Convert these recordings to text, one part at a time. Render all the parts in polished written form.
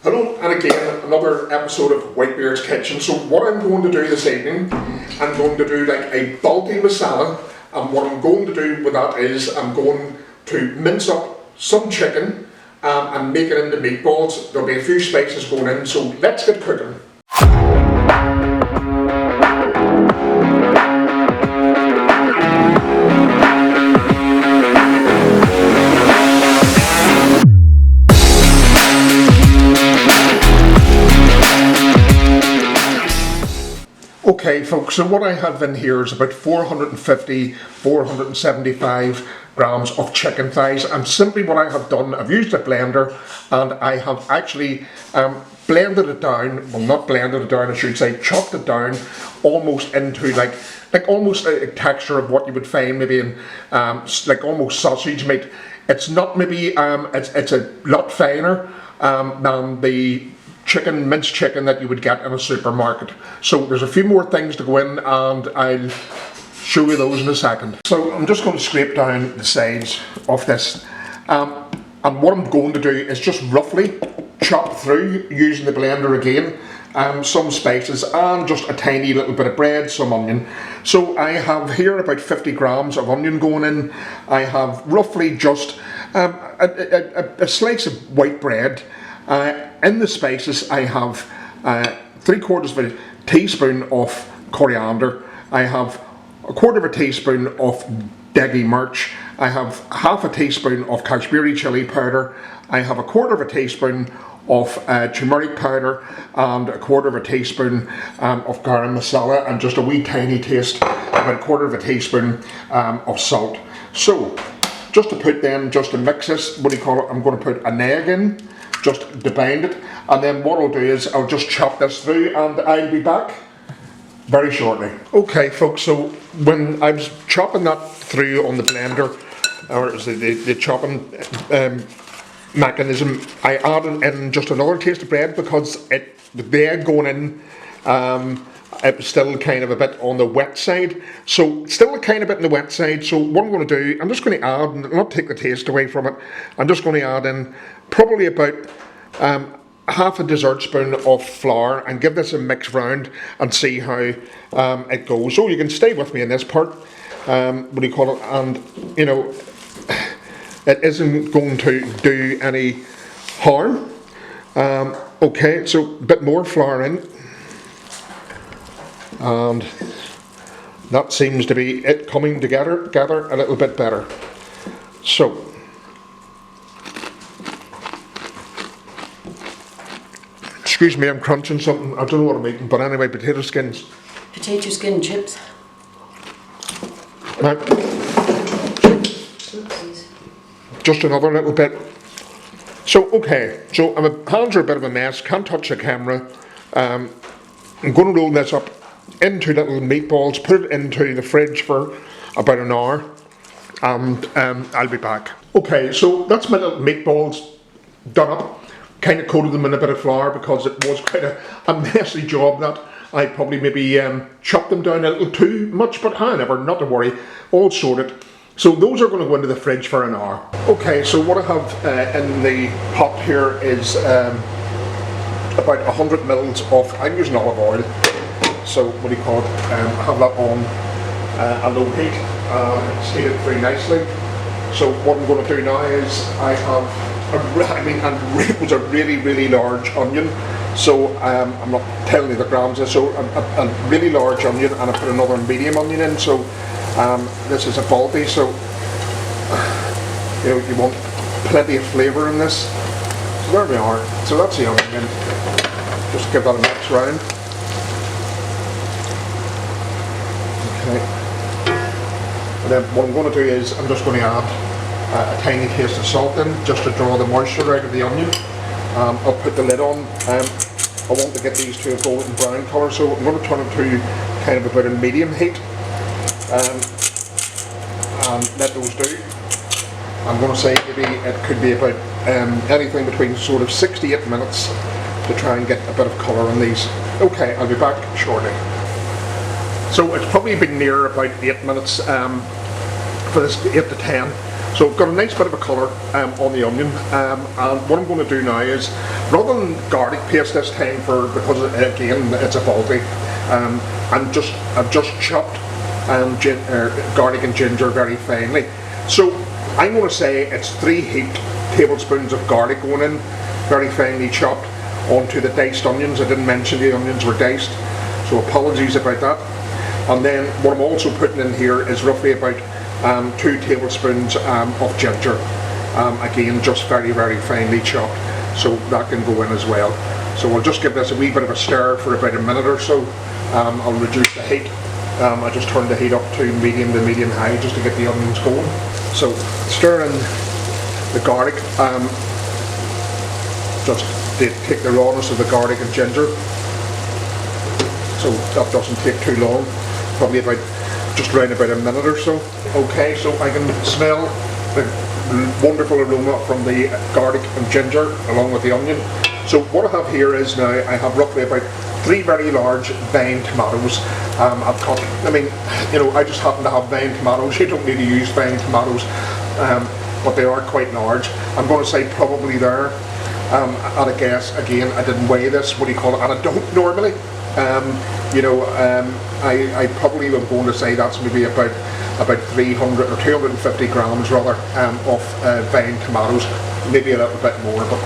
Hello, and again, another episode of Whitebeard's Kitchen. So what I'm going to do this evening, I'm going to do like a Balti Masala, and what I'm going to do with that is I'm going to mince up some chicken and make it into meatballs. There'll be a few spices going in, so let's get cooking. Okay folks, so what I have in here is about 475 grams of chicken thighs, and simply what I have done, I've used a blender and I have actually blended it down, well not blended it down I should say, chopped it down almost into like almost a texture of what you would find maybe in like almost sausage meat. It's not maybe, it's a lot finer than the minced chicken that you would get in a supermarket. So there's a few more things to go in and I'll show you those in a second. So I'm just going to scrape down the sides of this and what I'm going to do is just roughly chop through using the blender again some spices and just a tiny little bit of bread, some onion. So I have here about 50 grams of onion going in. I have roughly just a slice of white bread. In the spices I have 3/4 of a teaspoon of coriander, I have 1/4 of a teaspoon of Deggi Mirch, I have half a teaspoon of Kashmiri Chilli powder, I have 1/4 of a teaspoon of Turmeric Powder and 1/4 of a teaspoon of Garam Masala, and just a wee tiny taste, about 1/4 of a teaspoon of salt. So just to put then, just to mix this, what do you call it, I'm going to put an egg in, just to bind it, and then what I'll do is I'll just chop this through and I'll be back very shortly. Okay folks, so when I was chopping that through on the blender, or the chopping mechanism, I added in just another taste of bread because the egg going in, it was still kind of a bit on the wet side, so still a kind of bit on the wet side. So what I'm going to do, I'm just going to add, not take the taste away from it, I'm just going to add in probably about half a dessert spoon of flour and give this a mix round and see how it goes. So you can stay with me in this part, what do you call it, and you know, it isn't going to do any harm. Okay, so a bit more flour in, and that seems to be it coming together a little bit better. So excuse me, I'm crunching something, I don't know what I'm eating, but anyway, potato skins. Potato skin chips. Right. Just another little bit. So okay, so my hands are a bit of a mess, can't touch the camera. I'm going to roll this up into little meatballs, put it into the fridge for about an hour, and I'll be back. Okay, so that's my little meatballs done up. Kind of coated them in a bit of flour because it was quite a messy job that. I probably maybe chopped them down a little too much, but however, not to worry, all sorted. So those are going to go into the fridge for an hour. Okay, so what I have in the pot here is about 100 mils of, I'm using olive oil, so what do you call it, I have that on a low heat, it's heated very nicely. So what I'm going to do now is I have, it was a really large onion, so I'm not telling you the grams, so a really large onion, and I put another medium onion in, so this is a Balti, so you know, you want plenty of flavour in this. So there we are, so that's the onion, just give that a mix round. Okay, and then what I'm going to do is I'm just going to add a tiny taste of salt in, just to draw the moisture out of the onion. I'll put the lid on. I want to get these to a golden brown colour, so I'm going to turn it to kind of about a medium heat and let those do. I'm going to say maybe it could be about anything between sort of 6 to 8 minutes to try and get a bit of colour in these. Okay, I'll be back shortly. So it's probably been near about 8 minutes for this, 8 to 10. So I've got a nice bit of a colour on the onion, and what I'm going to do now is, rather than garlic paste this time, because again it's a Balti, I've just chopped garlic and ginger very finely. So I'm going to say it's 3 heaped tablespoons of garlic going in, very finely chopped, onto the diced onions. I didn't mention the onions were diced, so apologies about that. And then what I'm also putting in here is roughly about 2 tablespoons of ginger, again just very finely chopped, so that can go in as well. So we'll just give this a wee bit of a stir for about a minute or so. I'll reduce the heat. I just turned the heat up to medium to medium high just to get the onions going. So stir in the garlic, just to take the rawness of the garlic and ginger. So that doesn't take too long, probably just around about a minute or so. Okay, so I can smell the wonderful aroma from the garlic and ginger along with the onion. So what I have here is now I have roughly about 3 very large vine tomatoes. I've cut, I just happen to have vine tomatoes. You don't need to use vine tomatoes, but they are quite large. I'm going to say probably there, at a guess, again, I didn't weigh this, and I don't normally. I probably am going to say that's maybe about 300 or 250 grams rather of vine tomatoes, maybe a little bit more, but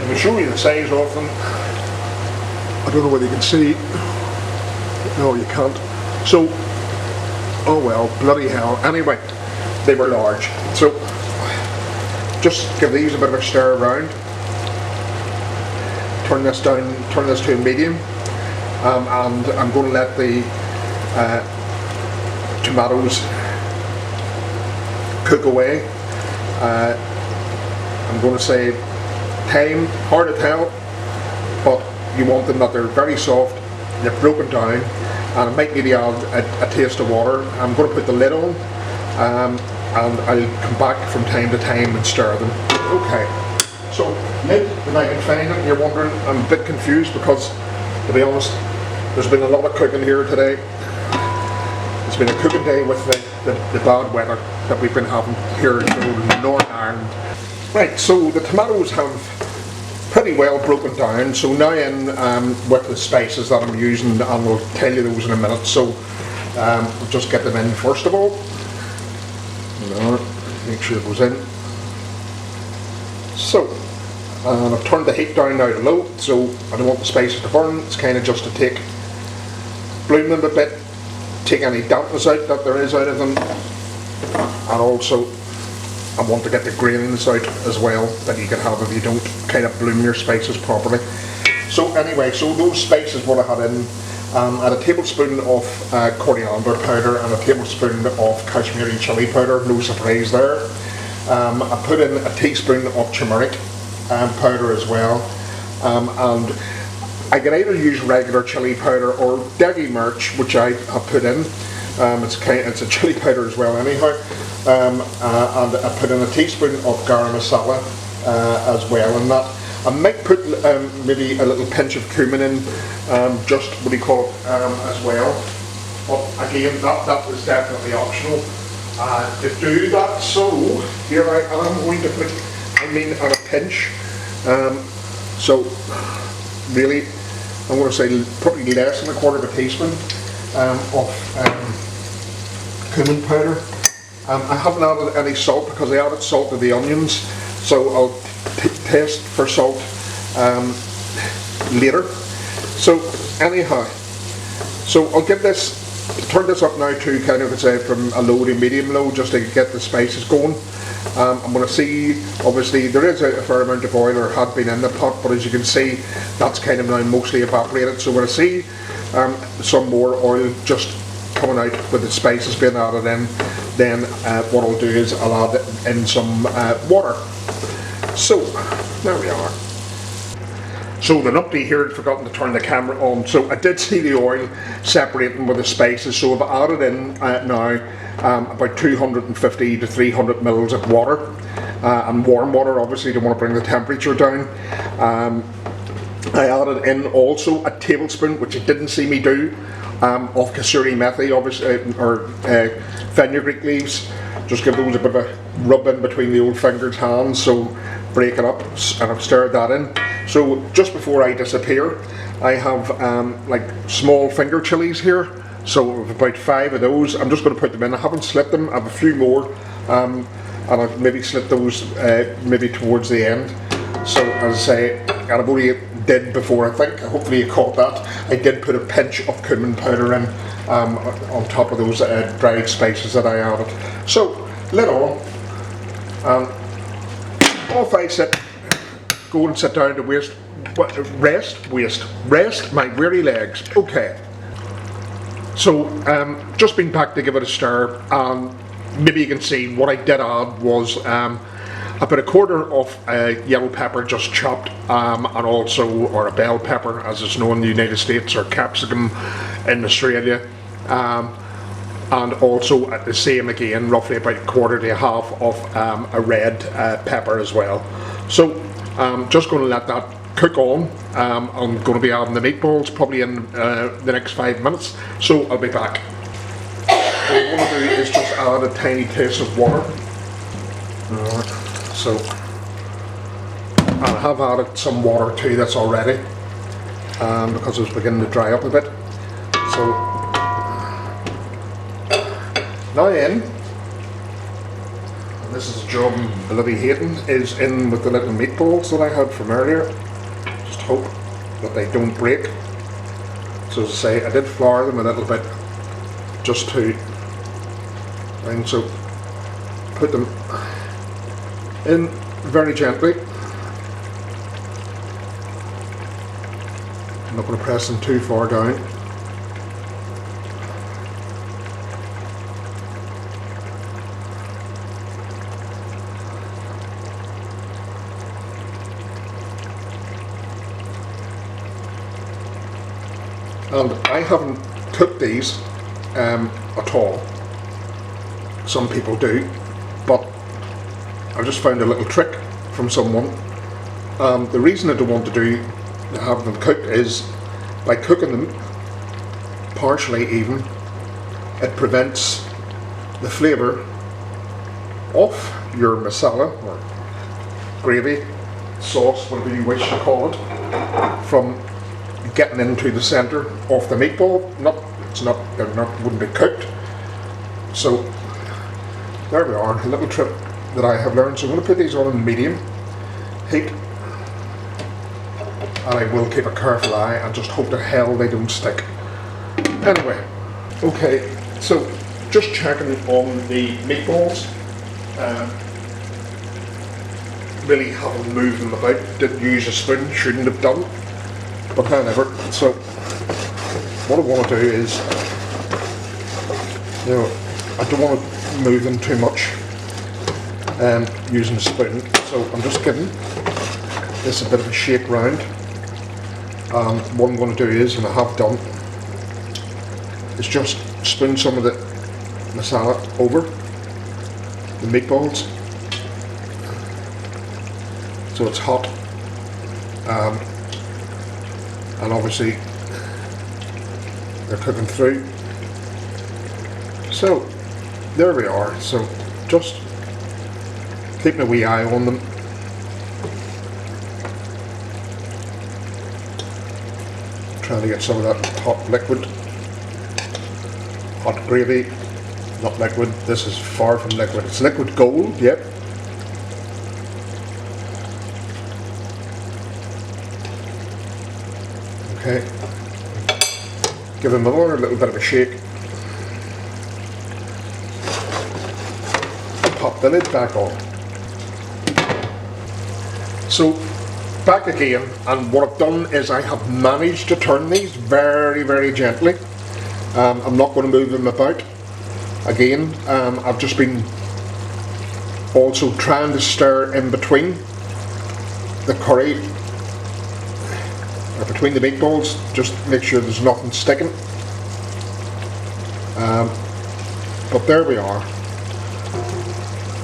I'll show you the size of them. I don't know whether you can see. No, you can't. So, oh well, bloody hell. Anyway, they were large. So, just give these a bit of a stir around. Turn this to a medium. And I'm going to let the tomatoes cook away. I'm going to say time, hard to tell, but you want them that they're very soft, they're broken down, and I might need to add a taste of water. I'm going to put the lid on, and I'll come back from time to time and stir them. Okay, so lid, if I can find it, you're wondering, I'm a bit confused because, to be honest, there's been a lot of cooking here today. It's been a cooking day with the bad weather that we've been having here in Northern Ireland. Right, so the tomatoes have pretty well broken down, so now in with the spices that I'm using, and we'll tell you those in a minute. So we'll just get them in first of all. Make sure it goes in. So, and I've turned the heat down now to low, so I don't want the spices to burn. It's kind of just to bloom them a bit, take any dampness out that there is out of them, and also I want to get the grains out as well that you can have if you don't kind of bloom your spices properly. So anyway, so those spices what I had in, I had a tablespoon of coriander powder and a tablespoon of Kashmiri chili powder, no surprise there. I put in a teaspoon of turmeric powder as well, and I can either use regular chili powder or Deggi Mirch, which I have put in. It's a chili powder as well anyhow, and I put in a teaspoon of Garam Masala as well, and that I might put maybe a little pinch of cumin in, just as well, but again that was definitely optional to do that. So here I am going to put, on a pinch, so really I'm going to say probably less than a quarter of a teaspoon of cumin powder. I haven't added any salt because I added salt to the onions, so I'll taste for salt later. So anyhow, so I'll give this, turn this up now to kind of say from a low to medium low just to get the spices going. I'm going to see, obviously there is a fair amount of oil, or had been in the pot, but as you can see that's kind of now mostly evaporated. So when I see some more oil just coming out with the spices being added in, then what I'll do is I'll add in some water. So there we are. So the numpty here had forgotten to turn the camera on, so I did see the oil separating with the spices, so I've added in now about 250 to 300 mils of water, and warm water obviously, to want to bring the temperature down. I added in also a tablespoon, which you didn't see me do, of Kashmiri methi, obviously, or fenugreek leaves, just give those a bit of a rub in between the old fingers, hands, so break it up, and I've stirred that in. So just before I disappear, I have like small finger chilies here, so I've about 5 of those. I'm just going to put them in. I haven't slit them, I have a few more, and I'll maybe slit those maybe towards the end. So as I say, and I've only did before, I think, hopefully you caught that, I did put a pinch of cumin powder in on top of those dried spices that I added. So lid on, off I sit, go and sit down to rest my weary legs. Okay, so just been back to give it a stir, and maybe you can see what I did add was about a quarter of yellow pepper just chopped, and also, or a bell pepper as it's known in the United States, or capsicum in Australia, and also at the same again, roughly about a quarter to a half of a red pepper as well. So just going to let that cook on. I'm going to be adding the meatballs probably in the next 5 minutes, so I'll be back. What I want to do is just add a tiny taste of water. So, and I have added some water to this already, because it was beginning to dry up a bit. So, now in, and this is a job I'm bloody hating, is in with the little meatballs that I had from earlier. Just hope that they don't break. So as I say, I did flour them a little bit, just to, and so put them in very gently. I'm not going to press them too far down. And I haven't cooked these at all. Some people do, but I just found a little trick from someone. The reason I don't want to have them cooked is by cooking them partially even, it prevents the flavour of your masala or gravy, sauce, whatever you wish to call it, from getting into the centre of the meatball. Wouldn't be cooked. So there we are, a little trick that I have learned. So I'm going to put these on in medium heat, and I will keep a careful eye and just hope to hell they don't stick. Anyway, okay, so just checking on the meatballs. Really haven't moved them about. Didn't use a spoon, shouldn't have done, but however. So what I want to do is, I don't want to move them too much using a spoon, so I'm just giving this a bit of a shake round. What I'm going to do is, and I have done, is just spoon some of the masala over the meatballs so it's hot, and obviously they're cooking through. So there we are. So just keeping a wee eye on them. Trying to get some of that hot liquid, hot gravy, not liquid. This is far from liquid. It's liquid gold, yep. Okay. Give them another little bit of a shake. Pop the lid back on. So back again, and what I've done is I have managed to turn these very, very gently. I'm not going to move them about. Again, I've just been also trying to stir in between the curry, or between the meatballs, just make sure there's nothing sticking. But there we are.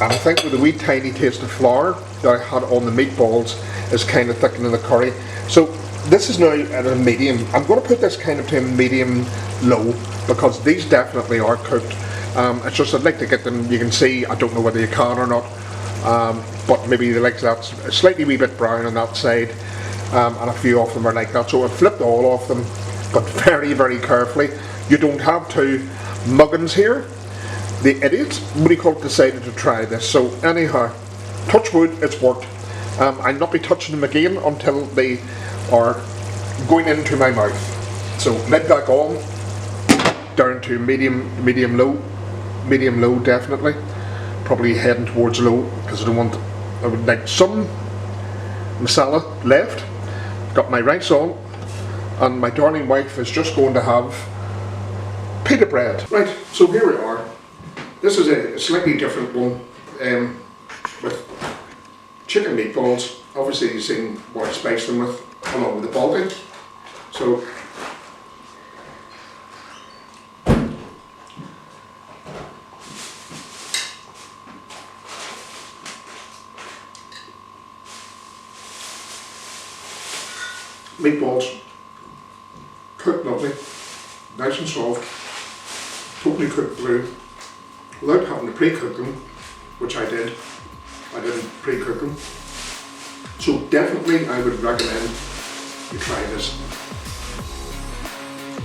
And I think with a wee tiny taste of flour that I had on the meatballs is kind of thickening the curry. So this is now at a medium. I'm going to put this kind of to a medium low because these definitely are cooked. It's just I'd like to get them, you can see, I don't know whether you can or not, but maybe they like that slightly wee bit brown on that side, and a few of them are like that. So I flipped all of them, but very, very carefully. You don't have two muggins here. The idiot, what do you call it, decided to try this. So anyhow, touch wood, it's worked. I'll not be touching them again until they are going into my mouth. So lid back on, down to medium low definitely. Probably heading towards low because I would like some masala left. Got my rice on, and my darling wife is just going to have pita bread. Right, so here we are. This is a slightly different one with chicken meatballs. Obviously you've seen what I spiced them with, along with the Balti. So meatballs, cooked lovely, nice and soft, totally cooked through, without having to pre-cook them, which I did. I didn't pre-cook them. So definitely I would recommend you try this.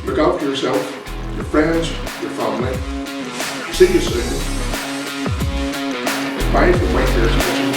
Look after yourself, your friends, your family. See you soon. Bye from White Bear's Kitchen.